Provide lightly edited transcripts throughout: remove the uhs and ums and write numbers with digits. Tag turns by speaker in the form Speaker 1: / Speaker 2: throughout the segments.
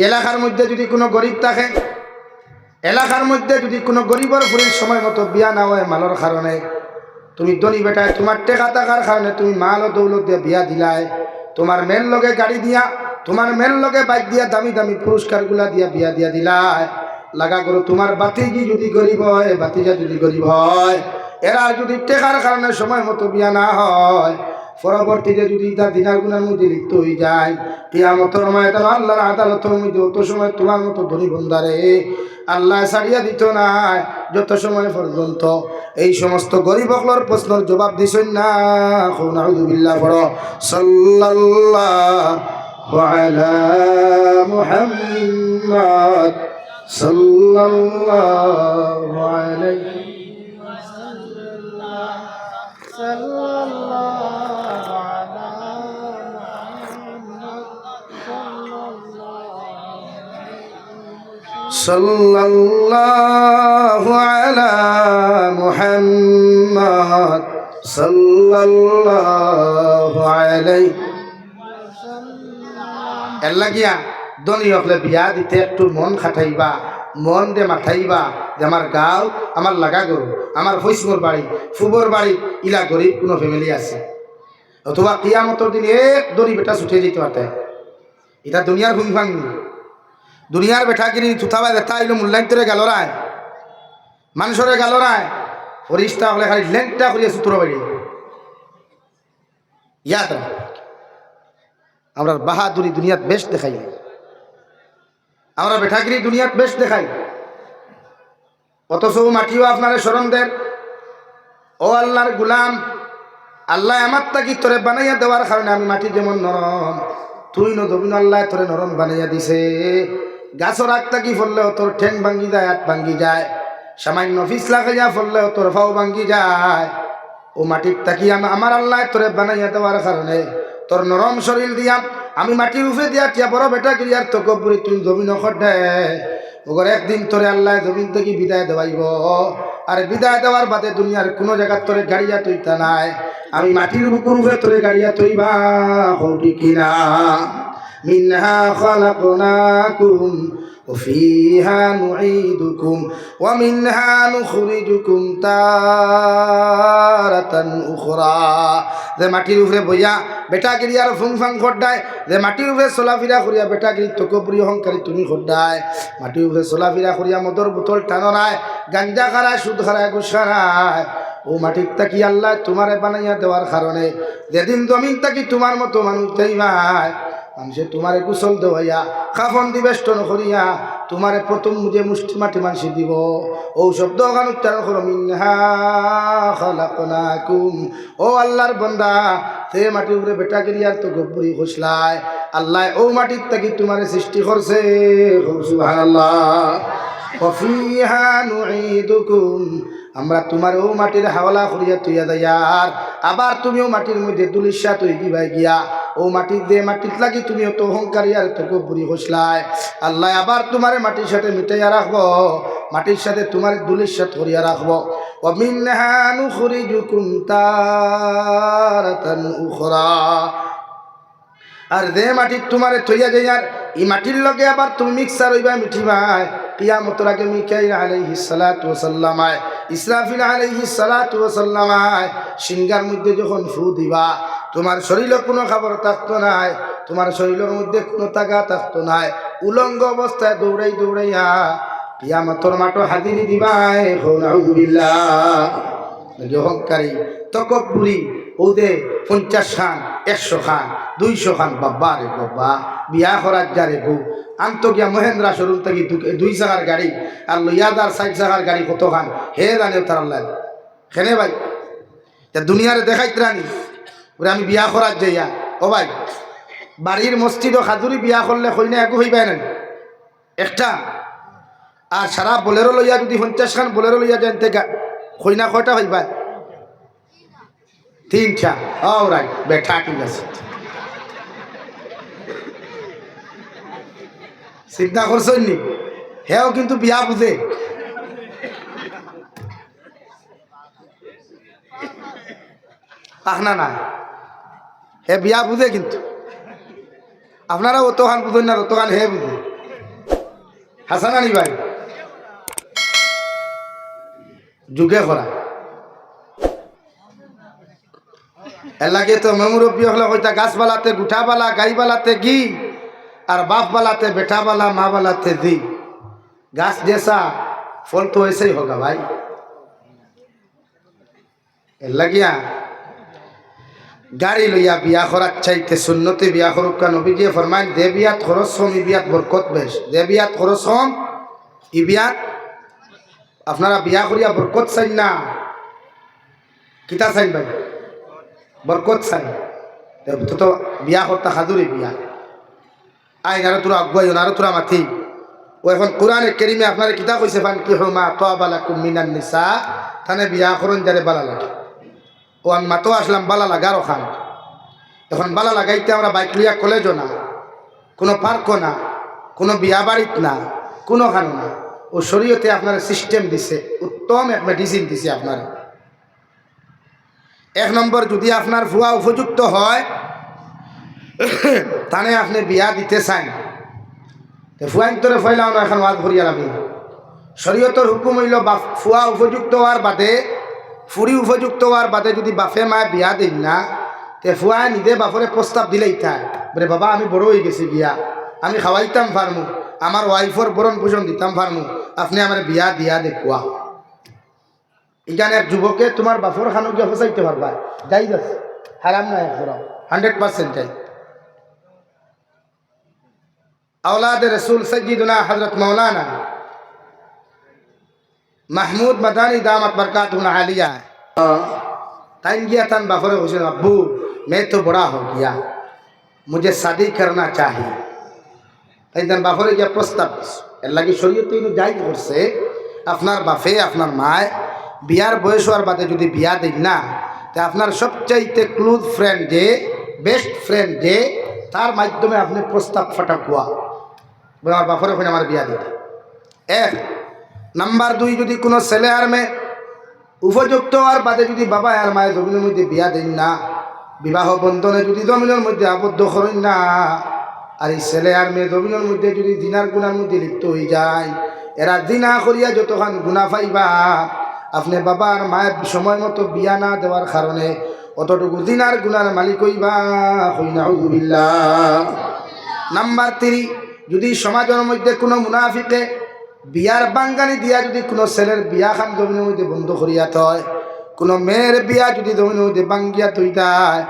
Speaker 1: এলাকার মধ্যে যদি কোনো গরিব থাকে, এলাকার মধ্যে যদি কোনো গরিবের ফুরির সময় মতো বিয়া না হয় মালর কারণে, তুমি ধনী বেটায় তোমার টেকা টাকার কারণে তুমি মাল ও দৌলত দিয়ে বিয়া দিলায়, তোমার মেন লগে গাড়ি দিয়া, তোমার মেন লগে বাইক দিয়া, দামি দামি পুরস্কারগুলা দিয়া বিয়া দিয়া দিলায়। লাগা করো তোমার বাতিজি যদি গরিব হয়, বাতিজা যদি গরিব হয়, এরা যদি টেকার কারণে সময় মতো বিয়া না হয়, পরবর্তীতে যদি তার দিনার গুণার মধ্যে লিপ্ত হয়ে যায়, কিয়ামতের ময়দানে আল্লাহর আদালতের মধ্যে অত সময় তোমার মতো ধনী বন্দারে আল্লাহ ছাড়িয়া দিত না, যত সময় পর্যন্ত এই সমস্ত গরিব অকলর প্রশ্নের জবাব দিছেন না। নাউযুবিল্লাহ পড়ো সাল্লাল্লাহু আলা মুহাম্মদ সাল্লাল্লাহু আলাইহি সাল্লাল্লাহু আলা মুহাম্মদ সাল্লাল্লাহু আলাইহি। এল্লা গিয়া দনি হকলে বিয়া দিতে একটু মন খাটাইবা, মন দে মাথাইবা যে আমার গাঁও, আমার লাগা গরু, আমার ফৈসমোর বাড়ি, ফুবর বাড়ি, ইলা গরিব কোনো ফ্যামিলি আছে, অথবা কিয়ামতের দিন এক দড়ি বেটা ছুটে যেতে পারতে। এটা দুনিয়ার ভূমি ভাঙনি, দুনিয়ার বেটা কিনি থুথাবা বেটা আইলো মূল্যায়ন তোরে গেল রায়, মানুষরে গেল রায়, ফরিস্তা হলে খালি লেনটা করিয়া সূত্র বাড়ি। ইয়াদ আমরা বাহাদুরি দুনিয়াত বেশ দেখাই, আমরা বেঠাগিরি দুনিয়াত বেশ দেখাই, অথচ মাটিও আপনারে স্মরণ দেন। ও আল্লাহর গুলাম, আল্লাহ আমার তাকি তোরে বানাইয়া দেওয়ার কারণে আমি মাটি যেমন নরম, তুই নদবিন আল্লাহ তোরে নরম বানাইয়া দিছে। গাছর আগ তাকি ফললেও তোর ঠেং ভাঙ্গি যায়, হাত ভাঙ্গি যায়, সামান্য ফিসলা খাইয়া ফললেও তোর ফাও ভাঙ্গি যায়। ও মাটির তাকি আমার আল্লাহ তোরে বানাইয়া দেওয়ার কারণে তোর নরম শরীর দিয়া আমি মাটির উপরে দিয়া টিয়া বড় বেটা গিরিয়ার তো কবরি তুই জমিন খড্ডে ওগর একদিন তোরে আল্লাহ জমিন থেকে বিদায় দেওয়াইব। আর বিদায় দেওয়ার বাদে দুনিয়ার কোনো জায়গা তোরে গাড়িয়া তৈতা নাই, আমি মাটির উপরে তোরে গাড়িয়া তৈবা হৌটি কিনা। মিনহা খালাকনাকুম وفيها نعيدكم ومنها نخرجكم تارة أخرى। যে মাটির উপরে বইয়া বেটাগিরি আর ফুংফাং খড্ডায়, যে মাটির উপরে চলাফিরা করিয়া বেটাগিরি তকবরি অহংকারী তুমি খড্ডায়, মাটির উপরে চলাফিরা করিয়া মদর বোতল টানায়, গাঞ্জা খারায়, সুদ খারায়, ঘুষ খারায়, ও মাটির তাকি আল্লাহ তোমারে বানাইয়া দেওয়ার কারণে যেদিন জমিন তাকি তোমার মতো মানুষ চাইবাই, মানুষে তোমারে কুশল দেওয়াইয়া কাফন দিবেষ্টন করিয়া তোমারে প্রথম যে মুষ্টি মাটি মানসি দিব। ও শব্দ গান উচ্চারণ করো, মিনহা খালাকনাকুম। ও আল্লাহর বান্দা, সে মাটির উপরে বেটা গিরিয়ার তো গব্বরি খসলায়, আল্লাহ ও মাটির তাকি তোমারে সৃষ্টি করছে। সুবহানাল্লাহ। ওয়াফিহা নুঈদুকুম, আমরা তোমার ও মাটির হাওলা করিয়া তুইয়া যাইয়ার, আবার তুমিও মাটির মধ্যে দুলিশা তুই দিবাই গিয়া, ও মাটির দে মাটির লাগি তুমিও তো অহংকারী আর তো গব্বরি খসলায়, আল্লাহ আবার তোমারে মাটির সাথে মিটাইয়া রাখবো, মাটির সাথে তোমার দুলিশা করিয়া রাখবো। ওয়ামিনহা নুখরিজুকুম তারাতান উখরা, আর যে মাটির তোমারে থইয়া যাইয়ার এই মাটির লগে আবার তুমি মিক্সার হইবা, মিঠিবাই। কিয়ামতের আগে মিকাইল আলাইহিস সালাতু ওয়াস সালাম, ইসরাফিল আলাইহিস সালাতু ওয়াস সালাম সিংহার মধ্যে যখন ফু দিবা, তোমার শরীরে কোনো খাবার থাকতো নাই, তোমার শরীরের মধ্যে কোনো তাগা থাকতো নাই, উলঙ্গ অবস্থায় দৌড়াই দৌড়াইয়া কিয়ামতের মাঠে হাজিরি দিবাই। নাউযুবিল্লাহ। অহংকারী তকব্বুরি ওদে 50 খান, 100 খান, 200 খান, বাবা রে বাবা, বিয়া করার যারে গো আন্ত গিয়া মহেন্দ্রা শোরুম থেকে 2 চাকার গাড়ি আর লইয়াদার 4 চাকার গাড়ি কত খান হে জানে তার আল্লাহ খেনে ভাই। দুনিয়ারে দেখাইতে রানি ওরে আমি বিয়া করার যাইয়া, ও ভাই বাড়ির মসজিদ খাজুরি বিয়া করলে কইনা একু হইবাই না একটা, আর সারা বোলেরো লইয়া যদি 50 খান বোলেরো লইয়া যান থেকে কইনা কয়টা হইবা? 3টা। অলরাইট বেটা ঠিক আছে, চিন্তা করছেন নি? হেও কিন্তু বিয়া বুঝে, আহনা না হে বিয়া বুঝে, কিন্তু আপনারা অত খান বুঝেন না, অত খান হে বুঝে। হাসান আলী ভাই যুগে করা এর লাগে তো মেমুরব্বী হলে হইতা গাছবালাতে গুঠাবালা গাইবালাতে ঘি আর বাপবালাতে বেটাবালা মা বালাতে দি গাছ জেসা ফল তো ऐसे ही होगा भाई এর লাগিয়া গাড়ি লইয়া বিয়া করার চাইতে সুন্নতে বিয়া করুক কা নবী দিয়ে ফরমায় দে বিয়াত খরচ কম ই বিয়াত বরকত বেশ দে বিয়াত খরচ কম ই বিয়াত আপনারা বিয়া করিয়া বরকত চাই না কিতা চাই ভাই বরকত চাই তো বিয়া করতা হাজুরি বিয়া আইন আর তোরা আগুয়াই আর তোরা মাথি ও এখন কোরআনে কারীমে আপনারা কিতা কইছে ফান কি হুমা তাবা লাকুম মিনান নিসা থানে বিয়া করুন যারে বালা লাগে ও আমি মাতো আসলাম বালা লাগারও খান এখন বালা লাগাইতে আমরা বাইক লিয়া কলেজও না কোনো পার্কও না কোনো বিয়া বাড়িত না কোনো খানো না ও শরীয়তে আপনার সিস্টেম দিছে উত্তম এক মেডিসিন দিছে আপনার এক নম্বর যদি আপনার ভুয়া উপযুক্ত হয় তানে আপনি বিয়া দিতে চান ফুয়াইন তোরে ফয়লাও না এখন ওয়াজ করিয়া লাগবে শরীয়তের হুকুম হইল ফুয়া উপযুক্ত হওয়ার বাদে ফুরি উপযুক্ত হওয়ার বাদে যদি বাপে মায় বিয়া দিন না তে ফুয়ায় নিজে বাপরে প্রস্তাব দিলেই থাক বলে বাবা আমি বড় হয়ে গেছি বিয়া আমি খাওয়াইতাম ফার্মু আমার ওয়াইফর বরণ পোষণ দিতাম ফার্মু আপনি আমার বিয়া দিয়া দেখুয়া এখানে এক যুবকে তোমার বাপর খানো গিয়ে ফসাইতে পারবা যাই যাচ্ছে হারাম না এক 100% যাই औलाद रसूल सय्यदुना हजरत मौलाना महमूद मदानी दामत बरकातुहुल आलिया ताइन गया तन बाफरे हुसैन अब्बू मैं तो बड़ा हो गया मुझे शादी करना चाहिए ताइन तन बाफरे गया प्रस्ताव लगी शरीयत इन जायज करছে আপনার বাপে আপনার মায় বিয়ার বয়স হওয়ার বাদে যদি বিয়া দেন না তে আপনার সবচাইতে ক্লোজ ফ্রেন্ড যে বেস্ট ফ্রেন্ড যে তার মাধ্যমে আপনি প্রস্তাব ফাটাকুয়া আমার বাপরে ওখানে আমার বিয়া দিতে এক নাম্বার 2 যদি কোনো ছেলে আর মেয়ে উপযুক্ত আর বাদে যদি বাবা আর মায়ের জমিনের মধ্যে বিয়া দেন না বিবাহ বন্ধনে যদি জমিনের মধ্যে আবদ্ধ করেন না আর এই ছেলে আর মেয়ে জমিনের মধ্যে যদি জিনার গুনার মধ্যে লিপ্ত হয়ে যায় এরা জিনা করিয়া যতক্ষণ গুণা পাইবা আপনি বাবা আর মায়ের সময় মতো বিয়া না দেওয়ার কারণে অতটুকু জিনার গুনার মালিক হইবা নাউযুবিল্লাহ। নাম্বার 3 যদি সমাজের মধ্যে কোনো মুনাফিকে বিয়ার বাঙ্গানি দিয়া যদি কোনো ছেলের বিয়া খান জমিনের মধ্যে বন্ধ করিয়া হয় কোনো মেয়ের বিয়া যদি জমিনের মধ্যে বাঙ্গিয়া থই দেয়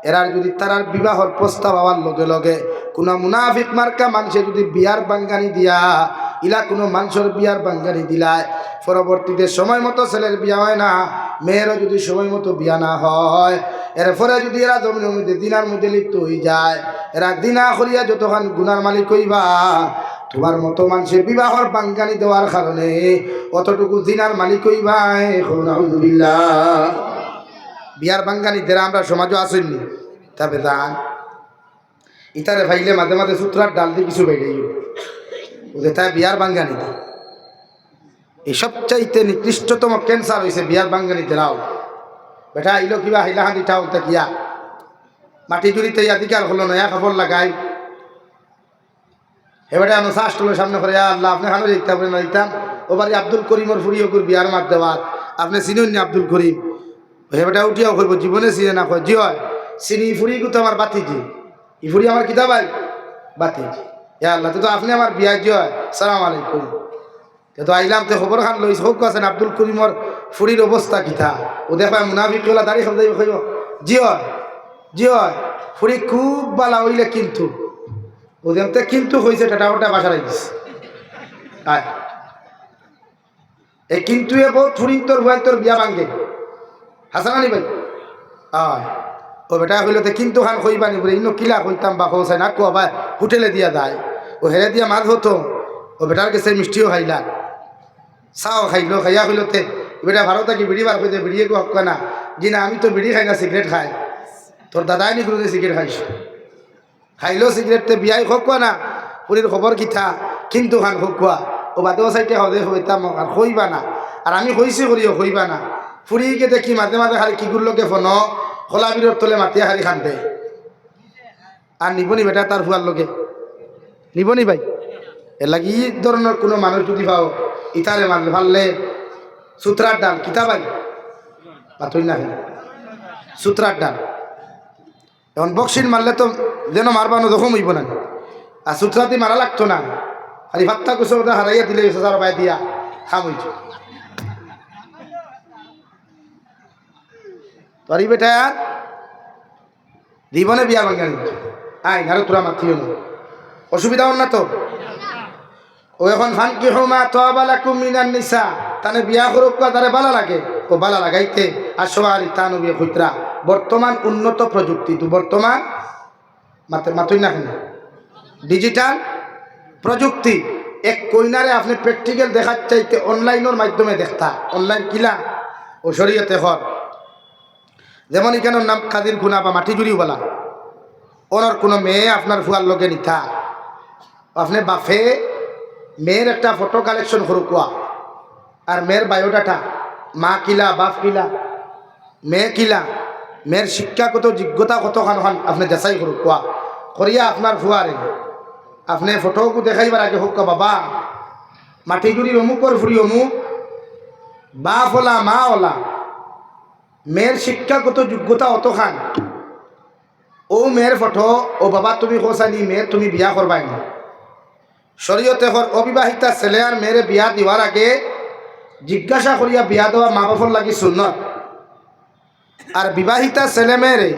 Speaker 1: এরার যদি তারার বিবাহর প্রস্তাব হওয়ার লগে লগে কোনো মুনাফিক মার্কা মানুষে যদি বিয়ার বাঙ্গানি দিয়া ইলা কোনো মানুষের বিয়ার বাঙ্গানি দিলায় পরবর্তীতে সময় মতো ছেলের বিয়া হয় না মেয়েরও যদি সময় মতো বিয়া না হয় এরপরে যদি এরা জমিনের মধ্যে দিনার মধ্যে লিপ্ত হয়ে যায় এরা দিনা করিয়া যতক্ষণ গুনার মালিক হইবা তোমার মতো মানুষের বিবাহর বাঙ্গানি দেওয়ার কারণে অতটুকু দিনার মালিক হইবা নাউযুবিল্লাহ। বিয়ার বাঙ্গানি দেরা আমরা সমাজও আসেননি তবে দান ইতারে ভাইলে মাঝে মাঝে সূত্রার ডাল দিয়ে কিছু বেড়ে ওদের তাই বিয়ার বাঙ্গানি দেয় এই সবচাইতে নিকৃষ্টতম ক্যান্সার হয়েছে বিয়ার বাঙ্গানি দেরাও বেটা আইলো কিবা হাইলাহান্দি ঠাও কিয়া মাটি জুড়িতে অধিকার হলো নয়া খবর লাগাই এবারে আমি শাস্ত্রের সামনে করে আল্লাহ আপনি খানো দেখতে পারেন না দিতাম ওবারে আব্দুল করিমর ফুরিয়কুর বিয়ার মার দেওয়ার আপনি চিনুন না আব্দুল করিম হেবেটা উঠিয়াও করবো জীবনে চিনে না কয় জি হয় চিনি ফুরি তো আমার বাতিজি ই ফুরি আমার কিতা ভাই বাতিজি ইয়া আল্লাহ তো আপনি আমার বিয়া জি হয় সালাম আলাইকুম তো আইলাম তো খবর খান লইস হোক আছেন আব্দুল করিমর ফুরির অবস্থা কিতা ও দেখা মুনাফিক ওলা দাঁড়িয়ে খাব যাইব কইব জি হয় ফুরি খুব বালা হইলে কিন্তু ওদের কিন্তু হয়েছে টাটা ওটা বাসা রাখিস আয় এই কিন্তু এ বহুত ফুরি তোর ভাই তোর বিয়া ভাঙ্গে হাসান আলী ভাই আয় ও বেটা হইল তো কিন্তু খান কইবানি বলে ইনো কিলা কইতাম বা খোসাই না কোয়া ভাই হোটেলে দিয়া যায় ও হেরে দিয়া মাছ হতো ও বেটার কাছে মিষ্টিও খাইলা চাও খাইলো খাইয়া হইলতে বেটা ভালো থাকি বিড়ি বার করে বিড়িয়ে হক না জি না আমি তো বিড়ি খাই না সিগারেট খাই তোর দাদাই নি কোনো সিগারেট খাইস খাইলো সিগারেটতে বিয়াই হোক না পুরীর খবর কিথা কিন্তু খান হোকা ও বাদেও সাইটে হদে হইতাম আর হইবা না আর আমি হইছি করিও হইবা না ফুরিকে দেখি মাঝে মাঝে খালি কিগুলোকে ফোন খোলা বিরোর তলে মাতিয়া হারি খানতে আর নিবনি বেটা তার ফুয়ার লোকে নিবনি ভাই এর লাগি এই ধরনের কোনো মানুষ যদি পাও ইতারে মারলে পারলে সুতরার ডাল কিতাবাই পাথর না সুতরার ডাল এখন বক্সির মারলে তো যেন মারবানো যখন হইব না আর সুতরাতে মারা লাগতো না খালি ভাত্তা কুসো হারাইয়া দিলে সার বাই দিয়া খাম হইছ তোর বেটা জীবনে বিয়া ভাঙ্গা নিত আই আরো তোরা মাতিও না অসুবিধা হন না তো ও এখন ফান কি হোমা তোয়াবালাকুম মিনান নিসা তানে বিয়া করুক তারে বালা লাগে ও বালা লাগাইতে আর সবারই তা নবী খুতরা বর্তমান উন্নত প্রযুক্তি তো বর্তমান মাতই না কেন ডিজিটাল প্রযুক্তি এক কইনারে আপনি প্র্যাকটিক্যাল দেখার চাইতে অনলাইনের মাধ্যমে দেখতা অনলাইন কিলা ও শরীয়তে হর যেমন এখানে নাম কাদির খুনা বা মাটি জুড়ি বলা ওনার কোনো মেয়ে আপনার ফুয়ার লগে নিতা আপনি বাফে মেয়ের একটা ফটো কালেকশন করুকুয়া আর মেয়ের বায়োডাটা মা কিলা বাপ কিলা মেয়ে কিলা মেয়ের শিক্ষাগত যোগ্যতা কতখান হন আপনি যাচাই করুকুয়া করিয়া আপনার ফুয়ারে আপনি ফটোকে দেখাইবার আগে হোক বাবা মাটি জুড়ির অমুকর ফুরি অমুক বাপ ওলা মা ওলা মেয়ের শিক্ষাগত যোগ্যতা অতখান ও মেয়ের ফটো ও বাবা তুমি কোসানি মেয়ের তুমি বিয়া করবাই না শরীয়তে হর অবিবাহিতা ছেলে আর মেয়েরে বিয়া দেওয়ার আগে জিজ্ঞাসা করিয়া বিয়া দেওয়া মা বাবার লাগি সুন্নত আর বিবাহিতা ছেলে মেয়েরে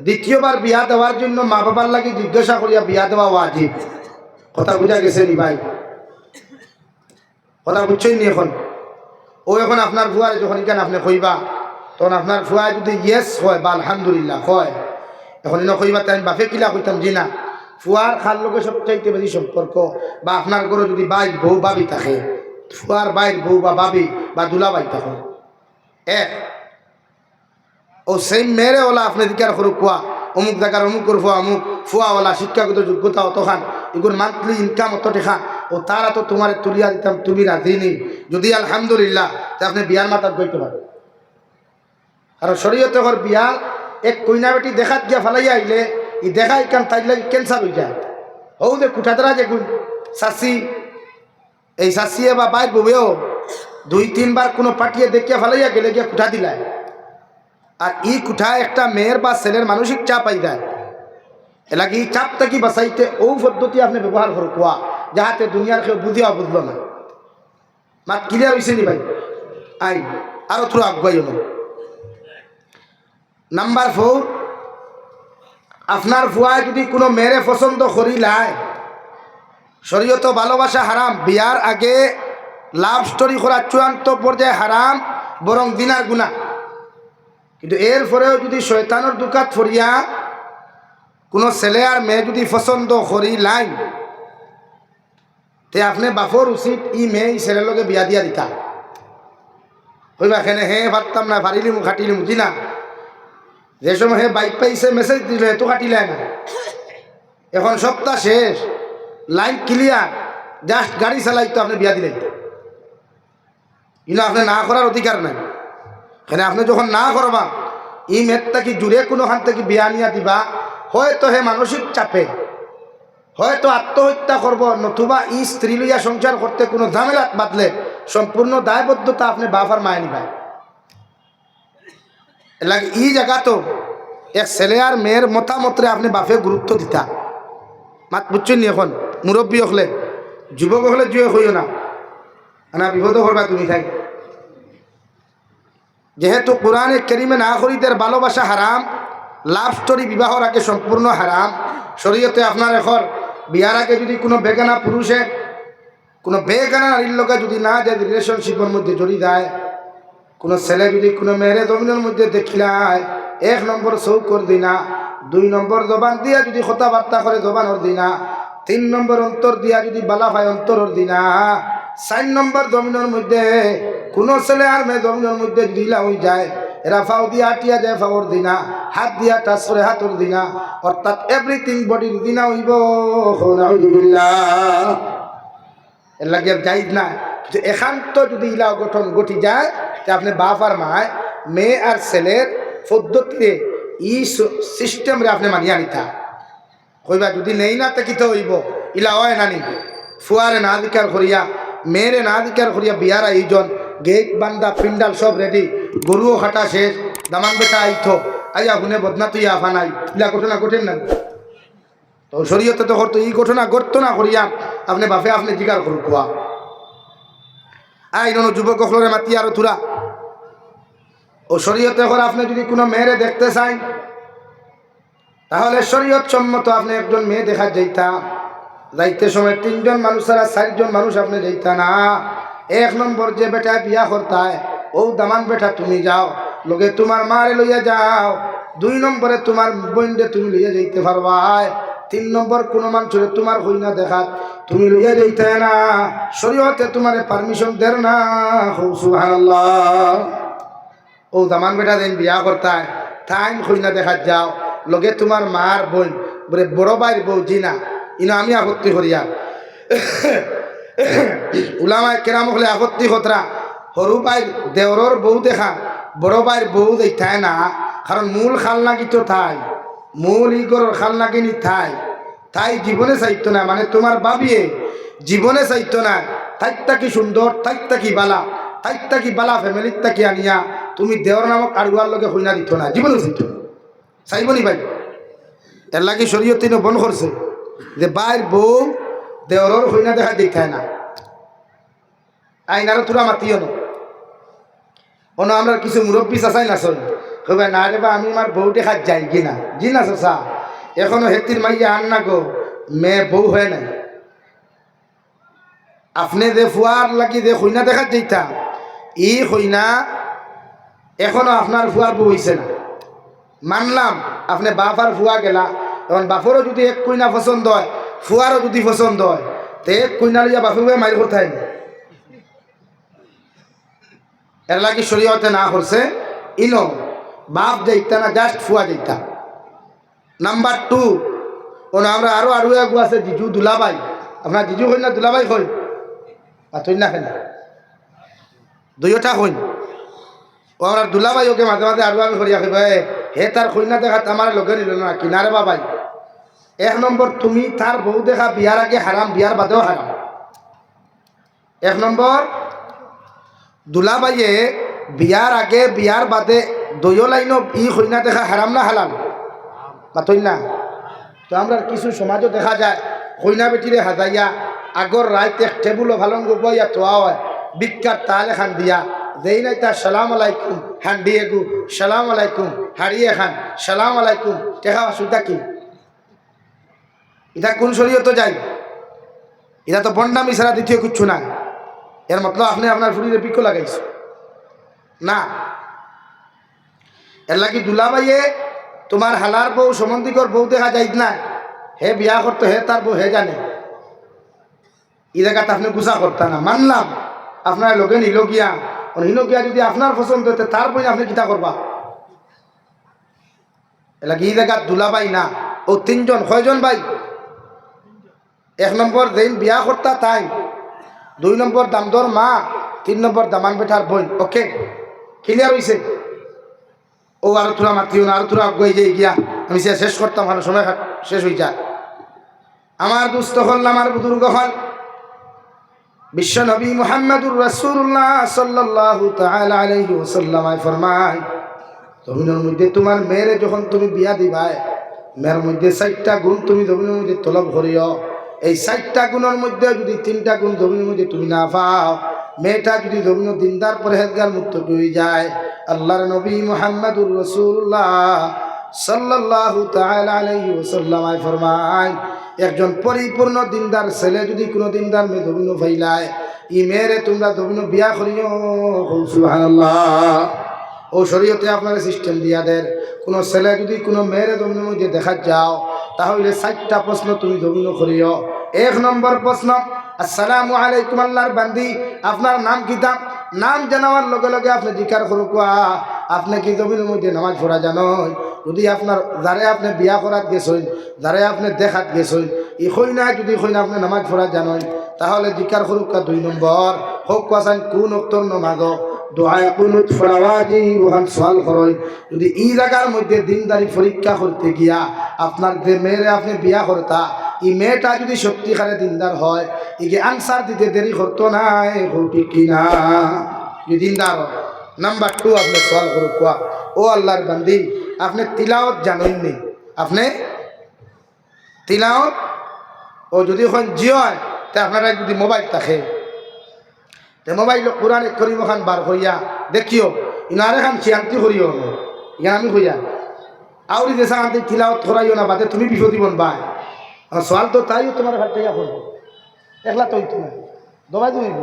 Speaker 1: দ্বিতীয়বার বিয়া দেওয়ার জন্য মা বাবার লাগি জিজ্ঞাসা করিয়া বিয়া দেওয়া ওয়াজিব কথা বুঝা গেছে নি ভাই কথা বুঝছেন নি এখন ও এখন আপনার ফুয়ারে যখন এখানে আপনি কইবা তখন আপনার ফুয়ায় যদি ইয়েস হয় বা আলহামদুলিল্লাহ হয় এখন এনে কইবা তাই বাপে কিলা কইতাম জি না ফুয়ার খার লোকের সবচাইতে বেশি সম্পর্ক বা আপনার ঘরে যদি বাইর বউ বাবি থাকে ফুয়ার বাইর বউ বা বাবি বা দুলাবাই থাকে এক ও সেই মেরে ওলা আপনি দিকার করু কুয়া অমুক জায়গার অমুক করে ফুয়া অমুক ফুয়াওয়ালা শিক্ষাগত যোগ্যতা অতখান এগুলো মান্থলি ইনকাম অত টেকা ও তারা তো তোমার তুলিয়া দিতাম তুমি রাজি নেই যদি আলহামদুলিল্লাহ তা আপনি বিয়ার মাতার গইতে পারেন কারণ শরীয়তে ঘর বিয়া এক কইনা বেটি দেখাত গিয়া ফালাইয়া আইলে ই দেখা ইকান তাই লাগে ক্যান্সার হয়ে যায় হৌ যে কুঠাতরা যে শাসি এই শাসিয়ে বা বাইর ববেও 2-3 বার কোনো পাঠিয়ে দেখিয়া ফালাইয়া গেলে গিয়া কুঠা দিলায় আর ই কুঠায় একটা মেয়ের বা ছেলের মানসিক চাপ আই যায় এলাকি এই চাপটা কি বাঁচাইতে ও পদ্ধতি আপনি ব্যবহার করো কোয়া যাহাতে দুনিয়ার কেউ বুঝিয়া বুঝলো না মাত ক্লিয়ার হয়েছে নি ভাই আই আরো থ্রু আগুয়াই হল নাম্বার 4 আপনার ফুয়ায় যদি কোনো মেয়েরে পছন্দ করিলায় শরীয়ত ভালোবাসা হারাম বিয়ার আগে লাভ স্টোরি করা চূড়ান্ত পর্যায়ে হারাম বরং দিনার গুনাহ কিন্তু এরপরেও যদি শয়তানের দুকাত ফরিয়া কোনো ছেলে আর মেয়ে যদি পছন্দ করিলায় তে আপনি বাপর উচিত ই মেয়ে ই ছেলের লগে বিয়া দিয়া দিতা হইবা এখানে হে পারতাম না পারিলিমু খাটিলিমু জি না যে সময় হে বাইক পাইছে মেসেজ দিলে তো কাটিলে না এখন সপ্তাহ শেষ লাইন ক্লিয়ার জাস্ট গাড়ি চালাই তো আপনি বিয়া দিলেন কিন্তু আপনি না করার অধিকার নাই এখানে আপনি যখন না করবা ই মেয়েরটা কি জুড়ে কোনোখান থেকে বিয়া নিয়া দিবা হয়তো হে মানসিক চাপে হয়তো আত্মহত্যা করব নতুবা ই স্ত্রী লইয়া সংসার করতে কোনো ঝামেলাত বাদলে সম্পূর্ণ দায়বদ্ধতা আপনি বাবার মায় নিবাই লাগে ই জায়গা তো এক ছেলে আর মেয়ের মতামতরে আপনি বাপে গুরুত্ব দিতা মাত বুঝছেন নি এখন মুরব্বী হলে যুবক হলে জুয়ে হইও না না বিপদ করবা তুমি থাক যেহেতু কোরআনে কারিমে না করিদের ভালোবাসা হারাম লাভ স্টোরি বিবাহর আগে সম্পূর্ণ হারাম শরীয়তে আপনার এখন বিয়ার আগে যদি কোনো বেগানা পুরুষে কোনো বেগানা নারীর লোকে যদি না যায় রিলেশনশিপের মধ্যে জড়িয়ে যায় কোনো ছেলে যদি কোনো মেয়েরে জমিনের মধ্যে দেখিলায় 1 নম্বর চৌকর দিনা 2 নম্বর জবান দিয়া যদি কথাবার্তা করে জবানোর দিনা 3 নম্বর অন্তর দিয়া যদি বালা পায় অন্তরের দিনা 4 নম্বর জমিনের মধ্যে কোনো ছেলে আর মেয়ে জমিনের মধ্যে যদি হিলা হয়ে যায় এরা ফাও দিয়া আটিয়া যায় ফাওর দিনা হাত দিয়া টাচ করে হাতর দিনা অর্থাৎ এভরিথিং বডির দিনা হইব নাউযুবিল্লাহ এর লাগে যাইজ না কিন্তু একান্ত যদি ইলা গঠন গঠি যায় তে আপনি বাপ আর মায় মেয়ে আর ছেলের পদ্ধতিতে ই সিস্টেমরে আপনি মানিয়া নিতা কইবা যদি নেই না তে কিতে হইব ইলা হয় না নি ফুয়ারে না দিকার করিয়া মেয়েরে না দিকার করিয়া বিয়ার আয়োজন গেট বান্দা পিন্ডাল সব রেডি গরুও খাটা শেষ দামান বেটা আইতো আইয়া হুনে বদনা তুই আফা নাই ইলা ঘটনা ঘটেন না তো শরীয়তে তো করতো এই ঘটনা ঘটতো না করিয়া আপনি বাপে আপনি জিকার করুক কোয়া আই নো যুবক হলরে মাতি আরো থুরা ও শরীয়তে করে আপনি যদি কোনো মেয়েরে দেখতে চান তাহলে শরীয়ত সম্মত আপনি একজন মেয়ে দেখা যাইতে সময় 3 জন মানুষ আর 4 জন মানুষ আপনি যাইতা না। 1 নম্বর যে বেটা বিয়া করতায় ও দামান বেটা তুমি যাও লোকে তোমার মারে লইয়া যাও। 2 নম্বরে তোমার বোনকে তুমি লইয়া যাইতে পারবা। 3 নম্বর কোন মানুষের তোমার হই না দেখাত তুমি লইয়া যাইতে না, শরীয়তে তোমারে পারমিশন দেন না। সুবহানাল্লাহ। ও দামান বেটা দেন বিয়া করতায় টাইম হই না দেখাত যাও লগে তোমার মার বোন বলে বড় ভাইয়ের বউ জিনা ইনো আমি আপত্তি করিয়া উলামায়ে কেরাম হলে আপত্তি খতরা সরু ভাইয়ের দেওরর বউ দেখা বড় ভাইয়ের বউ দেখায় না, কারণ মূল খালনাকি তো থাই মূল ইগরের খালনাকি নি তাই জীবনে চাইতো না, মানে তোমার বাবিয়ে জীবনে চাইতো না তাইতা কি সুন্দর তাইতা কি বালা ফ্যামিলির তাকি আনিয়া তুমি দেওর নামক আড়ুয়ার লগে হইনা দিত না, জীবনে চাইতো চাইবনি ভাই। এর লাগে শরীয়ত তিন বন করছে যে বাইর বউ দেওরর হইনা দেখা দেখায় না। আইনারও তোরা মাতিও না অন্য আমরা কিছু মুরব্বী চাচাই না চল কবে না রে বা আমি আমার বউ দেখা যাই কিনা জি না চাচা এখনো হেতির মাইয়া আন না গো মেয়ে বউ হয় নাই। আপনি যে ফুয়ার লাগি যে হইনা দেখা যেতা ই হইনা এখনো আপনার ফুয়ার বউ হইছে না। মানলাম আপনি বাপ আর ফুয়া গেলা, এখন বাপরও যদি এক কইনা পছন্দ হয় ফুয়ারও যদি পছন্দ হয় তো এক কইনা লইয়া বাপের বয়ে মাইর কোথায় না। এর লাগে শরীয়তে না করছে ইনো বাপ যাইতা না জাস্ট ফুয়া যাইতা। নাম্বার 2 আমরা আরো এক আছে জিজু দুলাভাই, আপনার জিজু হই না দুলাভাই হই পাথর না খেলে দুইটা হইন ও আমরা দুলাভাই ওকে মাঝে মাঝে আরো আমি করিয়া খাইব হে তার কইনা দেখা আমার লগে নিল না কিনারে বাবাই। 1 নম্বর তুমি তার বউ দেখা বিয়ার আগে হারাম বিয়ার বাদেও হারাম। 1 নম্বর দুলাভাইয়ে বিয়ার আগে বিয়ার বাদে দইও লাইন ই কইনা দেখা হারাম না হালাল পাথর না। তো আমরা কিছু সমাজও দেখা যায় কইনা বেটিরে হাজাইয়া আগর রাইতে টেবুলও ভালঙ্গ বইয়া তোয়া হয় বিখ্যাত তাহলে খান দিয়া যেই নাই তার সালাম আলাইকুম হান দিয়ে গু সালাম আলাইকুম হারিয়ে খান সালাম আলাইকুম টেকা সুতা কি এটা কোন শরীয়তে যাই? এটা তো বন্ডামি ছাড়া দ্বিতীয় কিচ্ছু না। এর মতলব আপনি আপনার ফুরিরে পিকো লাগাইছে না। এর লাগি দুলাভাইয়ে তোমার হালার বউ সম্বন্ধিকর বউ দেখা যাই না, হে বিয়া করতো হে তার বউ হে জানে এই জায়গাটা আপনি গুছা করতে না। মানলাম আপনার লোকে নিল গিয়া যদি আপনার পছন্দ হতে তার বই আপনি কিতা করবা এলাকি এই জায়গা দুলাভাই না। ও 3 জন কয়জন ভাই? 1 নম্বর যেন বিয়া করতা তাই, 2 নম্বর দামদর মা, 3 নম্বর দামান বেটার বোন। ওকে ক্লিয়ার হয়েছে? ও আরো তোরা মাতিও না, আরো তোরা আগুয়াই যাই গিয়া আমি শেষ করতাম ভালো সময় শেষ হয়ে যায়। আমার দুস্থ হল আমার বুজুর্গ হল বিশ্ব নবী মুহাম্মদুর রাসূলুল্লাহ সাল্লাল্লাহু তাআলা আলাইহি ওয়াসাল্লাম ফরমায় জমিনের মধ্যে তোমার মেয়েরে যখন তুমি বিয়া দিবাই মেয়ের মধ্যে 4টা গুণ তুমি জমিনের মধ্যে তলব করিও। এই 4টা গুণের মধ্যে যদি 3টা গুণ জমিনের মধ্যে তুমি না পাও, মেয়েটা যদি জমিন দিনদার পরহেজগার মুক্ত হয়ে যায়, আল্লাহর নবী মুহাম্মদুর রাসূলুল্লাহ সাল্লাল্লাহু তাআলা আলাইহি ওয়াসাল্লাম ফরমায় একজন পরিপূর্ণ দিনদার ছেলে যদি কোনো দিনদার মেয়ে জমিন ফাইলায় ই মেয়েরে তোমরা জমিন বিয়া করিও। সুবহানাল্লাহ। ও শরীয়তে আপনারা সিস্টেম দিয়া দেন কোনো ছেলে যদি কোনো মেয়েরে জমিনের মধ্যে দেখা যাও তাহলে 4টা প্রশ্ন তুমি জমিন করিও। 1 নম্বর প্রশ্ন আসসালামু আলাইকুম আল্লাহর বান্দি আপনার নাম কিতা? নাম জানাবার লগে লগে আপনি জিকার করুক আপনি কি জমিনের মধ্যে নামাজ পড়া জানেন? যদি আপনার যারে আপনি বিয়া করাত গেছেন যারে আপনি দেখাত গেছেন ই কইনা যদি কইনা আপনি নামাজ পড়া জানেন তাহলে জিকার করুক। 2 নম্বর হোক কোয়াসান কোন অক্তর নমাজ দোয়ায় কুনুত ফরাওয়াজি ওখান সওয়াল করই যদি এই জায়গার মধ্যে দিনদারি পরীক্ষা করতে গিয়া আপনার যে মেয়েরে আপনি বিয়া করতা এই মেয়েটা যদি সত্যিকারে দিনদার হয় একে আনসার দিতে দেরি করতো না ঠিক কিনা যদি দিনদার হয়। নাম্বার 2 আপনি সওয়াল করুক কোয়া ও আল্লাহর বান্দি আপনি তিলাওয়াত জানেননি আপনি তিলাওয়াত ও যদি এখন জিও হয় তা আপনারা যদি মোবাইল থাকে তে মোবাইল কোরআনে করিম খান বার হইয়া দেখিও ইনারে খান চিয়ান্তি করিও ইয়া আমি হইয়া আউরি দেশা আনতে তিলাওয়াত করাইও না বাদে তুমি বিপদি বনবা সওয়াল তো তাইও তোমার ঘর থেকে করবো একলা তো হইতো না দবাই দিব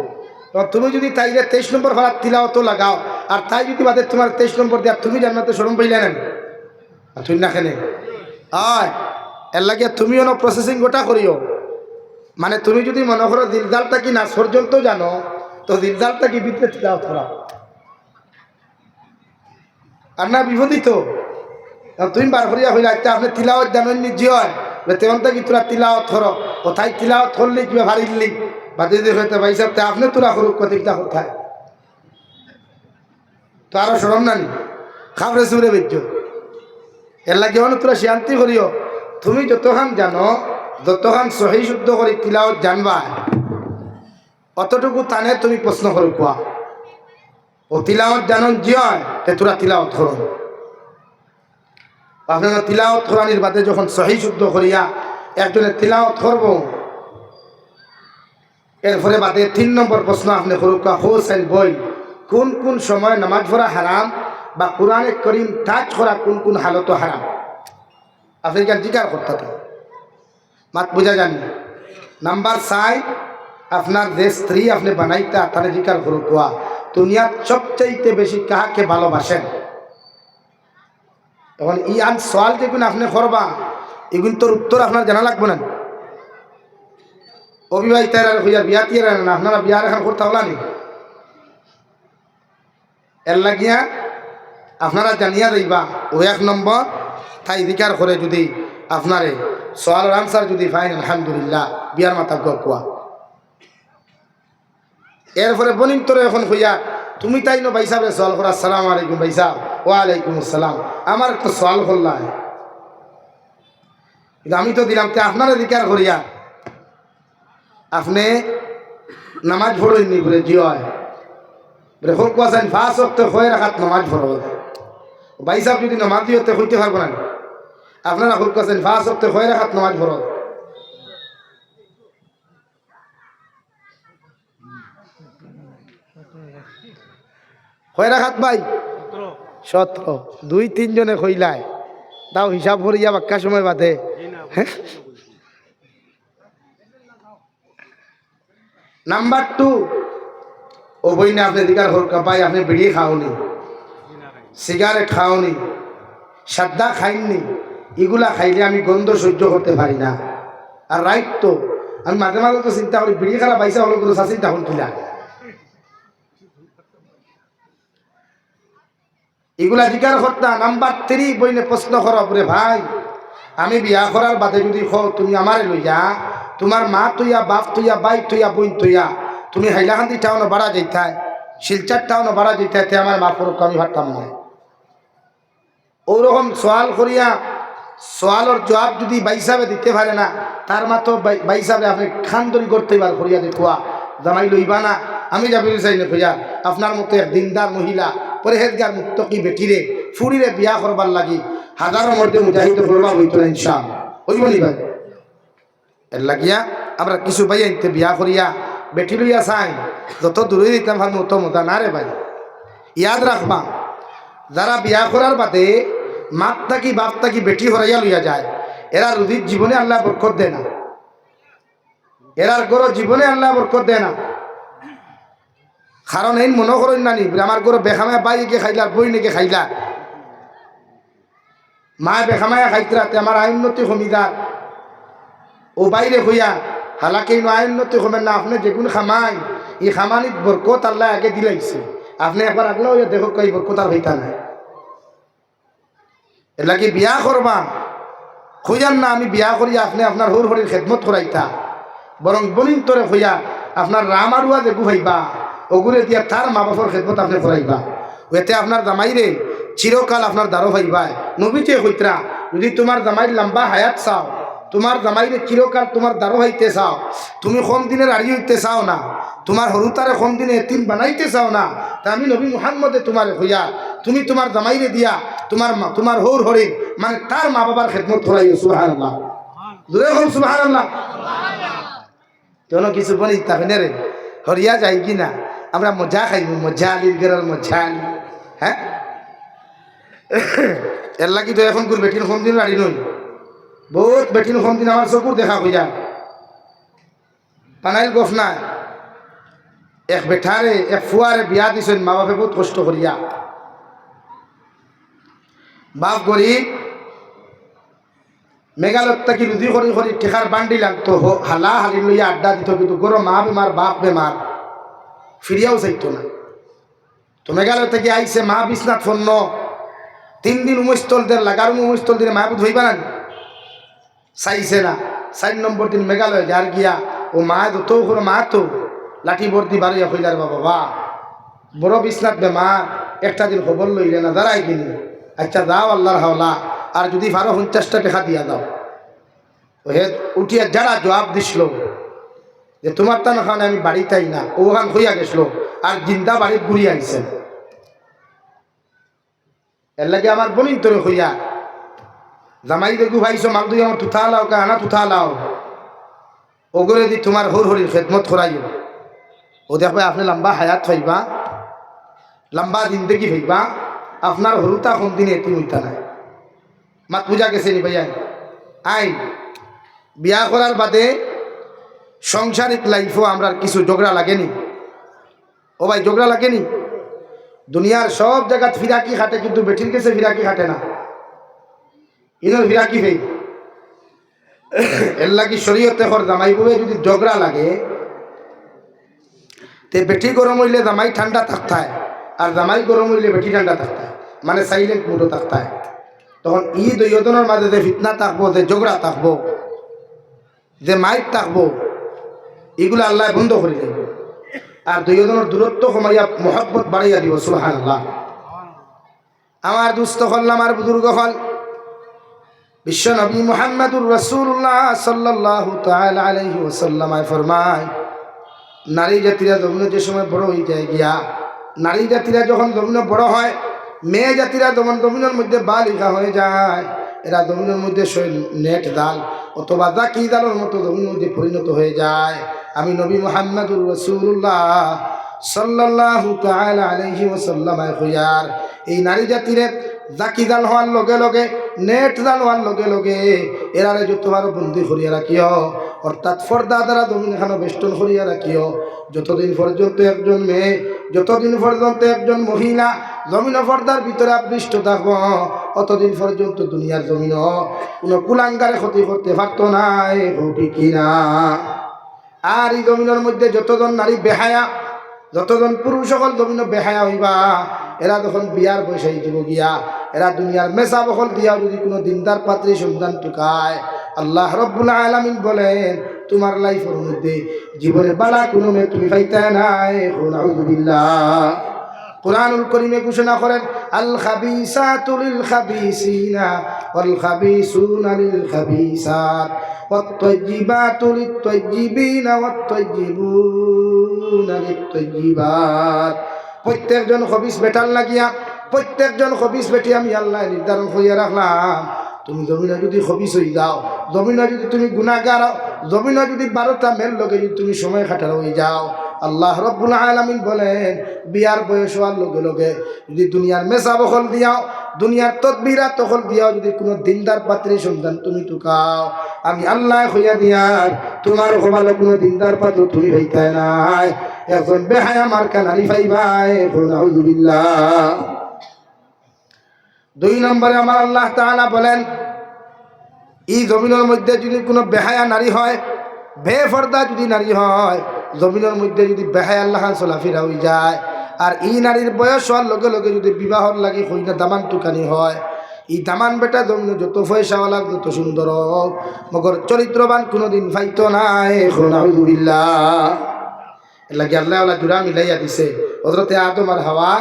Speaker 1: তুমি যদি তাইলে 23 নম্বর ভাড়া তিলাওয়াত লাগাও আর তাই যদি বাদে তোমার 23 নম্বর দেয়া তুমি জান্নাতে শরম পাইলে না তুই না খেলে আয় এর লাগে তুমিও না প্রসেসিং গোটা করিও মানে তুমি যদি মনে করো দিলদারটা কি না পর্যন্ত জানো তো দিলদারটা কি ভিতরে তিলাওয়াত করা আর না বিপদিত তুমি বার করিয়া হইলে একটা আপনি তিলাওয়াত জানেন নিজে হয় তেমনটা কি তোরা তিলাওয়াত করো কোথায় তিলাওয়াত করলি কিবা ভারিলি বাদে যদি হইতে ভাই সাহেব আপনি তোরা করুক কতিকটা কোথায় তো আরো সরম নানি খাবরে সুরে বেজ্জ এর লাগে তোরা শান্তি করিও তুমি যতখান জানো যতখান সহি শুদ্ধ করি তিলাওয়াত জানবা অতটুকু টানে তুমি প্রশ্ন করো কোয়া ও তিলাওয়াত জানন জিয় তে তোরা তিলাওয়াত করো আপনারা তিলাওয়াত কোরআনের বাদে যখন সহি শুদ্ধ করিয়া একজনের তিলাওয়াত করব এরপরে বাদে 3 নম্বর প্রশ্ন আপনি করুক হোসেন বই কোন কোন সময় নামাজ পড়া হারাম বা কোরআনে করিম টাচ করা কোন কোন হালত হারাম আপনি কেন জিজ্ঞাসা করতে মাত বোঝা জানি নাম্বার 4 আপনার যে স্ত্রী আপনি বানাইতা তাহলে জিজ্ঞাসা করুক দুনিয়ার সবচাইতে বেশি কাহাকে ভালোবাসেন এখন ই আন সওয়াল যেগুলো আপনি করবা এগুলো তোর উত্তর আপনার জানা লাগবে না অবিবাহিতারা হইয়া বিয়া দিয়ে না আপনারা বিয়ার এখন করতে হলা নি এর লাগিয়া আপনারা জানিয়া দিবা ও 1 নম্বর তাই অধিকার করে যদি আপনারে সওয়ালের আনসার যদি পাইন আলহামদুলিল্লাহ বিয়ার মাথা কোয়া এরপরে বনিম তোর এখন হইয়া তুমি তাই নো ভাই সাহেব সওয়াল করা আসসালামু আলাইকুম ভাই সাহেব ওয়ালাইকুম আসসালাম আমার একটা সওয়াল করলাম কিন্তু আমি তো দিলাম তে আপনার অধিকার করিয়া আপনি নামাজ পড়েননি বলে জিয় বলে হোক কোয়াছেন 5 ওয়াক্ত হয়ে রাখাত নামাজ পড়ব ভাই সাহেব যদি নামাজ দিতে হইতে পারবো না আপনারা হোক কোয়াছেন 5 ওয়াক্ত হয়ে রাখাত নামাজ পড়ব হয়ে রাখাত ভাই 17 2-3 জনে কইলায় তাও হিসাব করিয়া বাক্কা সময় বাদে নাম্বার 2 ও বই না আপনি দিকার হোক ভাই আপনি বিড়ি খাওনি সিগারেট খাওনি সাদা খাইননি এগুলা খাইলে আমি গন্ধ সহ্য করতে পারি না আর রাইট তো আমি মাঝে মাঝে তো চিন্তা করি বিড়ি খারাপ পাইসা হলো কোনো চিন্তা হল কিনা এগুলা জিকার করতা নাম্বার 3 বইনে প্রশ্ন করা পরে ভাই আমি বিয়া করার বাদে যদি খাও তুমি আমারে লইয়া তোমার মা তুইয়া বাপ তুইয়া ভাই তুইয়া বোন তুইয়া তুমি হাইলাকান্দি টাউনে বাড়া যাইতাই শিলচার টাউনে বাড়া যাইতাই তে আমার মা পরক আমি ভাবতাম না ওরকম সওয়াল করিয়া সওয়ালের জবাব যদি ভাই সাহেবে দিতে পারে না তার মা তো ভাই সাহেবে আপনি খানদরি করতে বার করিয়া দেখুয়া জামাই লইবা না আমি যাবি চাই না কইয়া আপনার মতো এক দিনদার মহিলা পরেহেজগার মুক্তকি বেটিরে ফুরিরে বিয়া করবার লাগি হাজারের মধ্যে মুজাহিদ করবা হইতো না ইনশাআল্লাহ হইব নি ভাই এর লাগিয়া আমরা কিছু ভাই আনতে বিয়া করিয়া বেটি লইয়া চাই যত দূরে দিতাম ভার মতো মজা না রে ভাই ইয়াদ রাখবা যারা বিয়া করার বাদে মাত থাকি বাপ থাকি বেটি হরাইয়া লইয়া যায় এরা রুদির জীবনে আল্লাহ বরকত দেয় না এরার গরো জীবনে আল্লাহ বরকত দেয় না কারণ এই মনে করেন না নি আমার গরো বেখামায় বাইকে খাইলা বই নাকি খাইলা মা বেখামায় খাইতরাতে আমার আইনতি কমিদার ও বাইরে হইয়া হালাকি আইনতি কমেন না আপনি যেগুন খামাই এই খামানিত বরকত আল্লাহ আগে দিলাইছে আপনি একবার আগলা হইয়া দেখো কই বরকত আর হইতা না এর লাগে বিয়া করবা খুঁজান না আমি বিয়া করিয়া আপনি আপনার হর হরির খেদমত করাইতা বরং বলিন তোরে হইয়া আপনার রাম আরুয়া দেখু ভাইবা ওগুলো দিয়া তার মা বাবার খেদমত আপনি করাইবা এতে আপনার জামাইরে চিরকাল আপনার দ্বারো ভাইবা নবীতে হইতরা যদি তোমার জামাইর লম্বা হায়াত চাও তোমার জামাইরে চিরকাল তোমার দ্বারো হইতে চাও, তুমি কম দিনের আড়ি হইতে চাও না, তোমার হরুতারে কম দিনে এতিম বানাইতে চাও না, তা আমি নবী মুহাম্মদে তোমার হইয়া তুমি তোমার জামাইরে দিয়া তোমার হৌর হরিণ মানে তার মা বাবার খেদমত করাইও। সুবহানাল্লাহ, জোরে হল সুবহানাল্লাহ। কোনো কিছু বলি তাহলে রে হরিয়া যাই কি না, আমরা মজা খাইব, মজা আলির গেরার মজা আলি। হ্যাঁ, এর লাগি তো এখন কোন বেটির কম দিন আড়ি নই, বহুত বেটির কম দিন আমার চকুর দেখা হইয়া পানাইল গফ নাই। এক বেঠারে এক ফুয়ারে বিয়া দিছেন মা বাপে বহুত কষ্ট করিয়া, বাপ গরিব, মেঘালয় থাকি রুজি করি করি ঠেকার বান্ডি লাগতো, হালা হালি লইয়া আড্ডা দিত, কিন্তু গরো মা বেমার বাপ বেমার ফিরিয়াও চাইতো না। তো মেঘালয় থেকে আইসে মা বিশ্বনাথ ফন্ন 3 দিন উমস্থল দের লাগার উমস্থল দিনে মাহবুদ হইবা না, চাইছে না। 4 নম্বর দিন মেঘালয় যার গিয়া ও মা তো করে মা তো লাঠি ভর্তি বাড়িয়া হইলার বাবা বড় বিশ্বনাথ বেমার, একটা দিন খবর লইলে না দাঁড়াই কিনি, আচ্ছা দাও আল্লাহর হাওলা, আর যদি 50-50 টাকা দিয়া দাও। হে উঠিয়া যারা জবাব দিছিল যে তোমার তা না আমি বাড়িতেই না, ওখান হইয়া গেছিল আর জিন্দা বাড়ির ঘুরিয়ে আইছে। এর লাগে আমার বলিন তোরে হইয়া জামাই দেখু ভাইছো মাল দুই আমার তুথা লাও কা আনা তুথা লাও, ওগরে দি তোমার হর হরির খেদমত করাইও। ও দেখবে আপনি লম্বা হায়াত হইবা, লম্বা জিন্দগি হইবা, আপনার হরুতা কোন দিন এটি হইতা নাই। মাত পূজা গেছে নি ভাইয়া আইন বিয়া করার বাদে সংসারিক লাইফও আমরা কিছু ঝগড়া লাগেনি। ও ভাই ঝগড়া লাগেনি, দুনিয়ার সব জায়গাত ফিরাকি খাটে, কিন্তু বেটির কাছে ফিরাকি খাটে না, ইনোর ফিরাকি ফেই। এর লাগি শরীয়তে হর জামাই বউয়ে যদি ঝগড়া লাগে তে বেটি গরম হইলে জামাই ঠান্ডা থাকতায়, আর জামাই গরম হইলে বেটি ঠান্ডা থাকতায়, মানে সাইলেন্ট মুডও থাকতায়। তখন ই দুইজনের মাঝে যে ফিতনা থাকবো, যে ঝগড়া থাকবো, যে মাইক থাকবো, এগুলো আল্লাহ বন্ধ করে দেব, আর দুইজনের দূরত্ব কমাইয়া মহব্বত বাড়াইয়া দিব। সুবহানাল্লাহ। আমার দুস্থ হল, আমার বুজুর্গ হল, বিশ্ব নবী মুহাম্মদুর রাসূলুল্লাহ সাল্লাল্লাহু তাআলা আলাইহি ওয়াসাল্লাম ফরমায়, নারী জাতিরা যখন যে সময় বড় হয়ে যায় গিয়া, নারী জাতিরা যখন জমিন বড় হয়, মেয়ে জাতিরা যখন জমিনের মধ্যে বালিকা হয়ে যায়, এরা জমিনের মধ্যে নেট জাল অথবা জাকি জালের মতো জমিনের মধ্যে পরিণত হয়ে যায়। আমি নবী মুহাম্মদুর রাসূলুল্লাহ সাল্লাল্লাহু তাআলা আলাইহি ওয়াসাল্লাম কইয়ার, এই নারী জাতিরে জাকি জাল হওয়ার লগে লগে, নেট জাল হওয়ার লগে লগে এরারে যতবার বন্দি করিয়া রাখিও, অর্থাৎ পর্দা দ্বারা জমিন এখানে বেষ্টন করিয়া রাখিও। যতদিন পর্যন্ত একজন মেয়ে, যতদিন পর্যন্ত একজন মহিলা জমিন পর্দার ভিতরে আবৃষ্ট থাকব, অতদিন পর্যন্ত দুনিয়ার জমিন কোনো কুলাঙ্গারে ক্ষতি করতে পারত না। ঠিক কিনা? আর এই জমিনের মধ্যে যতজন নারী বেহায়া, যতজন পুরুষ সকল জমিন বেহায়া হইবা, এরা যখন বিয়ার বয়সাই দিব গিয়া, এরা দুনিয়ার মেসা বহল দিয়া যদি কোনো দিনদার পাত্রী সন্তান টুকায়, আল্লাহ রব্বুল আলামিন বলেন তোমার লাইফের মধ্যে জীবনে বালা কোনো মেয়ে তুমি পাইতে নাই। আউযুবিল্লাহ। কুরআনুল কারীমে ঘোষণা করেন, আল খাবিসাতু লিল খাবিসিনা ওয়াল খাবিসুনা লিল খাবিসাত ওয়াত তাইয়্যিবাতু লিত তাইয়্যিবিনা ওয়াত তাইয়্যিবুনা লিত তাইয়্যিবাত। প্রত্যেকজন খবিস বেটার লাগিয়া, প্রত্যেকজন খবিস বেটি আমি আল্লাহ নির্ধারণ করিয়া রাখলাম। তুমি জমিনে যদি খবিস হয়ে যাও, জমিনে যদি তুমি গুনাহগার, জমিনে যদি 12টা মেল লগে যদি তুমি সময় কাটার হয়ে যাও, আল্লাহ রব্বুল আলামিন বলেন বিয়ার বয়স হওয়ার লগে লগে যদি দুনিয়ার মেসা বখল দিয়াও, দুনিয়ার তদবিরা তখল দিয়াও, যদি কোনো দিনদার পাত্রী সন্তান তুমি টুকাও, আমি আল্লাহ হইয়া দিয়ার তোমার ভালো কোনো দিনদার পাত্র তুমি হইতে নাই, এখন বেহায়া মার্কা নারী পাইবাই। আউযুবিল্লাহ। 2 নম্বরে আমার আল্লাহ তাআলা বলেন, এই জমিনের মধ্যে যদি কোনো বেহায়া নারী হয়, বেফর্দা যদি নারী হয়, জমিনের মধ্যে যদি বেহায়া আল্লাহ চলাফেরা হয়ে যায়, আর এই নারীর বয়স হওয়ার লগে লগে যদি বিবাহর লাগে হইনা দামান টুকানি হয়, এই দামান বেটা জমিনে যত পয়সাওয়ালা যত সুন্দর হোক, মগর চরিত্রবান কোনোদিন পাইতো নাই। আউযুবিল্লাহ। এর লাগে আল্লাহ জুড়া মিলাইয়া দিছে হযরতে আদম আর হাওয়া,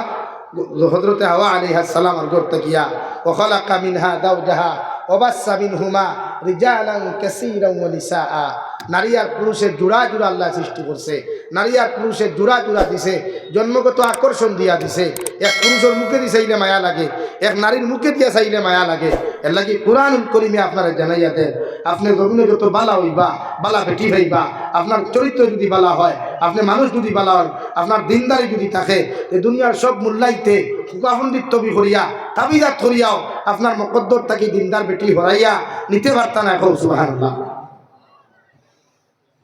Speaker 1: হযরতে হাওয়া আলাইহিস সালাম আর ঘর তাকিয়া, ওয়া খালাকা মিনহা যাওজাহা ওবাসসা মিনহুমা রিজালান কাসীরান ওয়া নিসাআ। নারী আর পুরুষের জোড়া জোড়া আল্লাহ সৃষ্টি করছে, নারী আর পুরুষের জোড়া জোড়া দিছে, জন্মগত আকর্ষণ দিয়া দিছে। এক পুরুষের মুখে দিয়ে চাইলে মায়া লাগে, এক নারীর মুখে দিয়া চাইলে মায়া লাগে। এর লাগি কুরআনুল কারীমে আপনারা জানাইয়া দেন, আপনি জমিনে যত বালা হইবা, বালা বেটি হইবা, আপনার চরিত্র যদি বালা হয়, আপনি মানুষ যদি বালা হন, আপনার দিনদারি যদি থাকে, এই দুনিয়ার সব মূল্যাইতে হুকাফন্ডিত তবি করিয়া তাবিজাত করিয়াও আপনার মকদ্দর তাকে দিনদার বেটি হরাইয়া নিতে পারতা না। সুবহানাল্লাহ।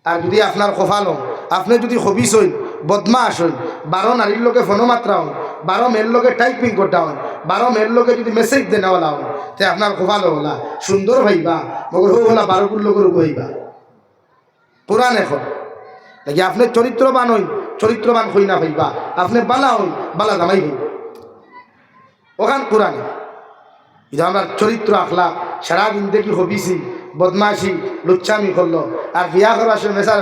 Speaker 1: আর যদি আপনার কপাল হন, আপনি যদি খবিস হইন, বদমাস হইন, 12 নারীর লোকে ফোনমাত্রা হন, 12 মেয়ের লোকে টাইপিং করতে হন, 12 মেয়ের লোকে যদি মেসেজ দেনেওয়ালা হন, তে আপনার কপাল হলা সুন্দর হইবা, মগর হলা 12 লোকের হইবা। কোরআন এখন দেখি আপনি চরিত্রবান হইন, চরিত্রবান হই না হইবা, আপনি বালা হইন, বালা জামাই হইবা। ওখান কোরআনে এটা আমরা চরিত্র আখলাক সারাদিন দেখি হবিছি, বদমাশি, লুচ্ছামি করলো, আর বিয়া করার সময় মেসার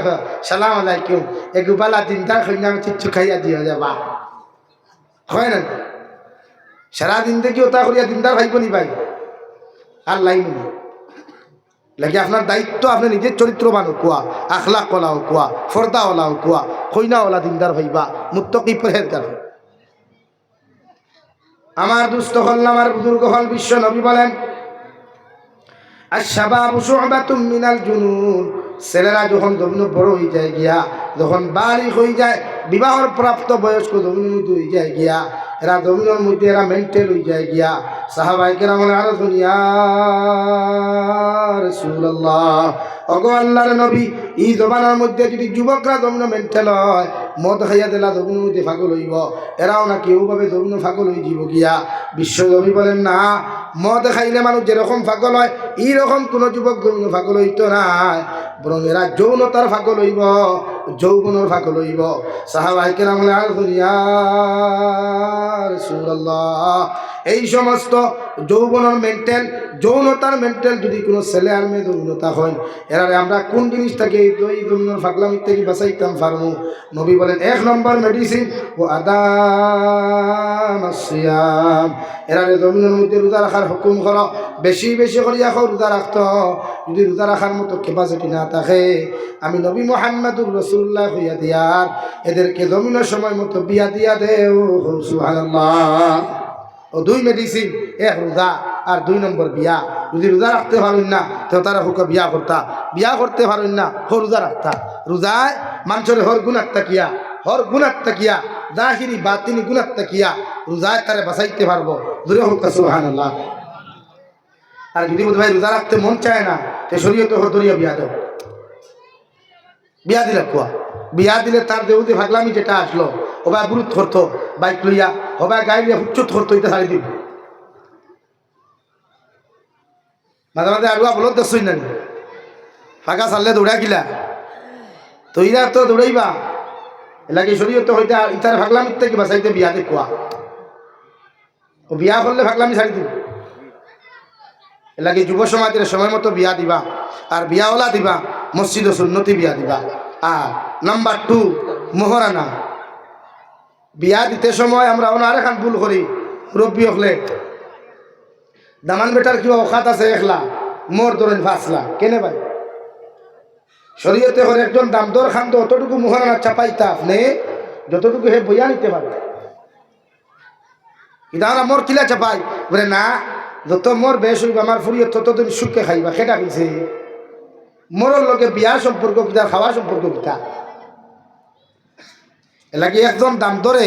Speaker 1: সালাম আলাইকুম এগুবালা দিনদার কন্যা চিচ্ছু খাইয়া দিয়ে যাবা, হয় না? সারাদিন দেখি ওটা করিয়া দিনদার ভাইব নি ভাই? আর লাইন লাগে আপনার দায়িত্ব, আপনি নিজের চরিত্রবান কোয়া, আখলাক ওলাও কোয়া, ফর্দা ওলাও কোয়া, কইনা ওলা দিনদার ভাইবা, মুত্তাকি পরহেজগার। আমার দুস্থ হল, আমার বুজুর্গ হল, বিশ্ব নবী বলেন আশ-শাবাবু শু'বাতুম মিনাল জুনুন। ছেলেরা যখন জমিন বড় হয়ে যায় গিয়া, যখন বালিগ হয়ে যায়, বিবাহর প্রাপ্ত বয়স্ক জমিনের মধ্যে হয়ে যায় গিয়া, এরা জমিনের মধ্যে এরা মেন্টাল হয়ে যায় গিয়া। সাহাবায়ে কেরাম আরো দুনিয়া রাসূলুল্লাহ, ওগো আল্লাহর নবী, এই জমানার মধ্যে যদি যুবকরা জমিন মেন্টাল হয়, মদ খাইয়া দিলা জমিনের মধ্যে পাগল হইব, এরাও না কেউভাবে জমিন পাগল হয়ে যাব গিয়া। বিশ্ব নবী বলেন না, মদ খাইলে মানুষ যেরকম পাগল হয় এইরকম কোন যুবক জমিন পাগল হইতো না, বরং এরা যৌনতার পাগল হইব, যৌবনের পাগল হইব। সাহাবায়ে কেরাম দুনিয়া রাসূলুল্লাহ, এই সমস্ত যৌবনের মেন্টাল, যৌনতার মেন্টাল যদি কোনো ছেলে আর মেয়ে যৌনতা হয়, এরারে আমরা কোন জিনিসটাকে এই যৌবনের পাগলামি থেকে বাঁচাইতাম পারবো? নবী বলেন 1 নম্বর মেডিসিন ও আদামাস সিয়াম, এরারে যৌবনের মধ্যে রোজা রাখার হুকুম করো, বেশি বেশি করিয়া রোজা রাখতো। যদি রোজা রাখার মতো ক্যাপাসিটি না থাকে, আমি নবী মুহাম্মদুর রাসূলুল্লাহ হইয়া দিয়ার এদেরকে জমিনের সময় মতো বিয়া দিয়া দেও। সুবহানাল্লাহ। ও 2 মেডিসিন, 1 রোজা আর 2 নম্বর বিয়া। যদি রোজা রাখতে পারেন না তো তারা হুকা বিয়া করতা, বিয়া করতে পারেন না রোজা রাখতা। রোজায় মানুষের হর গুনাহ তাকিয়া, হর গুনাহ তাকিয়া, জাহিরি বাতিনি গুনাহ তাকিয়া রোজায় তারে বাঁচাইতে পারবো। দূরে হোক সুবহানাল্লাহ। আর যদি ভাই রোজা রাখতে মন চায় না, তো শরীয়তে হরিয়া বিয়া দাও, বিয়া দিলে কুয়া, বিয়া দিলে তার দেউতে ভাগলামি যেটা আসলো, ওবা গুরুত্ব করতো, বাইক লইয়া হবা গাড়ি লিয়া হুচ্চুত করতো, এটা ছাড়ি দিব। মাঝে মাঝে আরুয়া বলত দেখছই না, ফাঁকা চাললে দৌড়া কিলা, তো ইরা তো দৌড়াইবা। এলাকি শরীয়তে হইতে ইতার ভাগলামির থেকে বাঁচাইতে বিয়া দে কুয়া, ও বিয়া করলে ভাগলামি ছাড়ি দিব। এলাকি যুব সমাজের সময় মতো বিয়া দিবা, আর বিয়াওয়ালা দিবা মসজিদ ও সুন্নতি বিয়া দিবা। আর নাম্বার 2 মোহরানা। বিয়া দিতে সময় আমরা আরেকখান ভুল করি, মুরব্বী হলে দামান বেটার কি অকাত আছে 1 লাখ, মোর ধরেন 5 লাখ, কেনে ভাই? শরীয়তে হলে একজন দামদর খান তো অতটুকু মোহরানা চাপাইতা আপনি যতটুকু হে বইয়া নিতে পারে। কিন্তু আমরা মোর কিলা চাপাই বলে না, যত মোর বেশ হইব আমার ফুরিয়ে ততদিন সুখে খাইবা। সেটা কইছে মোরর লোকে বিয়া সম্পর্ক কিতা, খাওয়া সম্পর্ক কিতা? এলাকি একজন দাম ধরে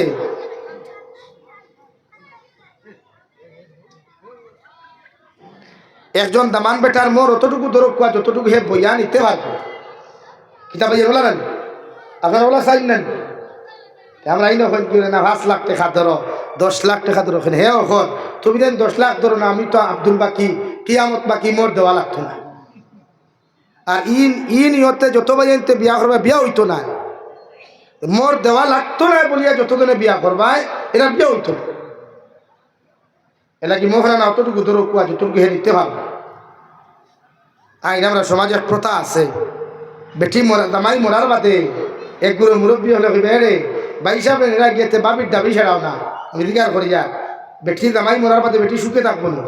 Speaker 1: একজন দামান বেটার মোর অতটুকু দরক কোয়া যতটুকু হে বইয়া নিতে পারবো। কিতা ভাই ওলা নেন, আপনার ওলা চাই নেন, আমরা এই নখন কি না 5 লাখ টাকা ধরো, 10 লাখ টাকা ধরো। হে অখন তুমি দেন 10 লাখ ধরো না, আমি তো আব্দুল বাকি কিয়ামত বাকি মোর দেওয়া লাগতো না। আর ইহতে যত বাজে বিয়া করবা বিয়া হইতো না, মোর দেওয়া লাগতো না বলিয়া যতজনে বিয়া করবায় এটা বিয়া হইতো না। এলাকি মোহরানা অতটুকু ধরো কুয়া যতটুকু হে নিতে পারবো। আইন আমরা সমাজে এক প্রথা আছে, বেটি দামাই মরার বাদে এক গুরু মুরব্বী হলে বেড়ে ভাই সাহেব এরা গিয়েছে বাবির দাবি সেরাও না, আমি অধিকার করি যা বেটি দামাই মরার বাদে বেটি সুখে থাকবো না।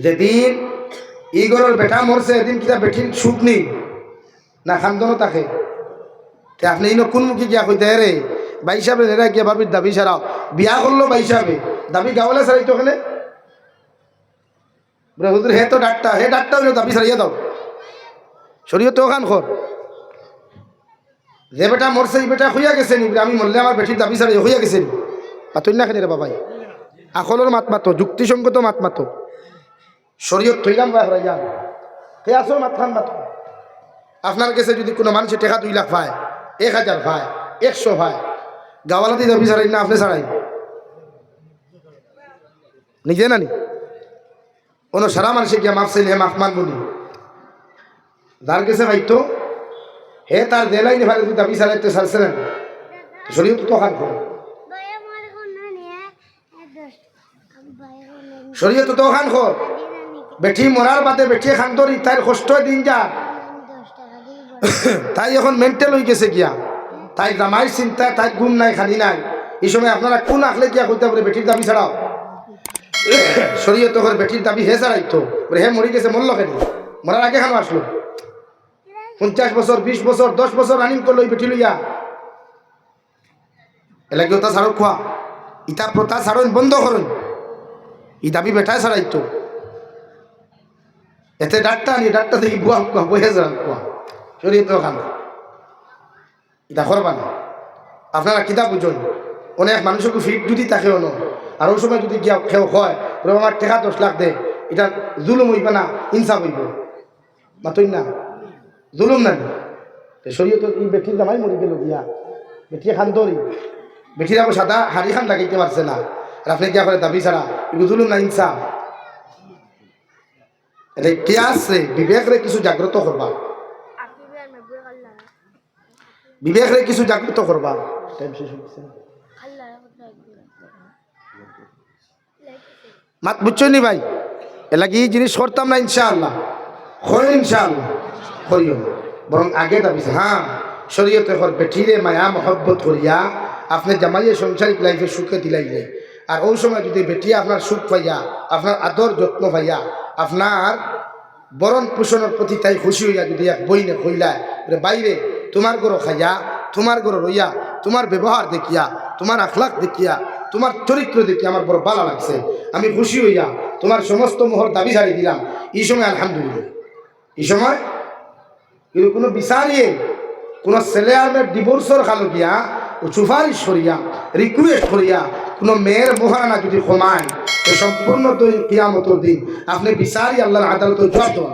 Speaker 1: যেদিন ই গরর বেটা মরছে এদিন কিতা বেঠির সুখ নেই না খান্দনও থাকে আপনি ইনো কোন মুখে গিয়া কইতে রে ভাই সাহেব এরা গিয়া ভাবির দাবি ছাড়াও বিয়া করলো ভাই সাহেবে দাবি গাওয়ালে ছাড়াই তো ওখানে হুজুর হে তো ডাক্তার হে ডাক্তার হইলো দাবি ছাড়িয়ে দাও শরীয় তো ওখান খর যে বেটা মরছে এই বেটা হইয়া গেছে নি আমি মরলে আমার বেটির দাবি ছাড়িয়ে হইয়া গেছে নি পাতই না খেলে রে বাবাই আকলের মাত মাতো যুক্তিসঙ্গত মাত মাতো শরীয়ত থইলাম বা হয়ে যান হে আসো মাথান মাতো আপনার কাছে যদি কোনো মানুষের টাকা 2 লাখ পায় 1000 পায় 100 পায় গাওয়ালাতে দাবি ছাড়াই না আপনি ছাড়াই নিজে না নি কোনো সারা মানুষে গিয়া মাফ চাইলে হে মাফ মানবো নি যার কাছে ভাইতো হে তার দেলাই নি ভাই দাবি ছাড়াইতে ছাড়ছে না শরীয়ত তো খান করে শরীয়ত তো খান খর বেটি মরার বাদে বেটি খান ধরি তার কষ্ট দিন যা তাই এখন মেন্টাল হয়ে গেছে গিয়া তাই জামাই চিন্তা তাই ঘুম নাই খালি নাই এই সময় আপনারা কোন আখলে গিয়া কইতে পারে বেটির দাবি ছাড়াও শরীয়ত করে বেটির দাবি হে ছাড়াইতো হে মরি গেছে মরল কেন মরার আগে খানো আসলো 50 বছর 20 বছর 10 বছর রানিং করলো এই বেটি লইয়া এলাকি ওটা ছাড়ো খোয়া ইটা প্রথা ছাড়ন বন্ধ করুন ই দাবি বেটায় ছাড়াইতো এতে ডাক্তার আনি ডাক্তার দেখি বুয়া বহে যান কুয়া শরীয়ত খানো এটা করবা না আপনারা কিতা বুঝুন অনেক মানুষকে ফিট যদি তাকে অন আর ওই সময় যদি গিয়া খেও হয় আমার টাকা 10 লাখ দে এটা জুলুম হইবে না ইনসাফ হইব মাতই না জুলুম না শরীয়ত এই বেটির জামাই মরি গেল গিয়া বেটি খান দরি বেটির আবার সাদা হাড়ি খান লাগাইতে পারছে না আর আপনি গিয়া করে দাবি ছাড়া এগুলো জুলুম না ইনসাফ এটা কি আছে বিবেক রে কিছু জাগ্রত করবা বিবেক রে কিছু জাগ্রত করবা টাইম শেষ হচ্ছে মাত বুঝছো নি ভাই এলাকি এই জিনিস করতাম না ইনশাআল্লাহ হয় ইনশাআল্লাহ করিও বরং আগে দাবি হ্যাঁ শরীয়তে কর বেঠিরে মায়া মহব্বত করিয়া আপনি জামাইয়ে সংসারিক লাইফে সুখে দিলাইলে আর ওই সময় যদি বেটি আপনার সুখ পাইয়া আপনার আদর যত্ন পাইয়া আপনার বরণ পোষণের প্রতি তাই খুশি হইয়া যদি এক বইনে কইলায় বাইরে তোমার গরো খাইয়া তোমার গরো রইয়া তোমার ব্যবহার দেখিয়া তোমার আখলাক দেখিয়া তোমার চরিত্র দেখিয়া আমার বড় ভালো লাগছে আমি খুশি হইয়া তোমার সমস্ত মোহর দাবি ছাড়ি দিলাম এই সময় আলহামদুলিল্লাহ এই সময় কিন্তু কোনো বিচারিয়ে কোনো ছেলে আর মেয়ের ডিভোর্সর খালো গিয়া ও সুপারিশ করিয়া রিকোয়েস্ট করিয়া কোনো মেয়ের মোহারানা যদি কমায় তো সম্পূর্ণ তো কিয়ামতের দিন আপনি বিচারি আল্লাহর আদালতে জবাব দেওয়া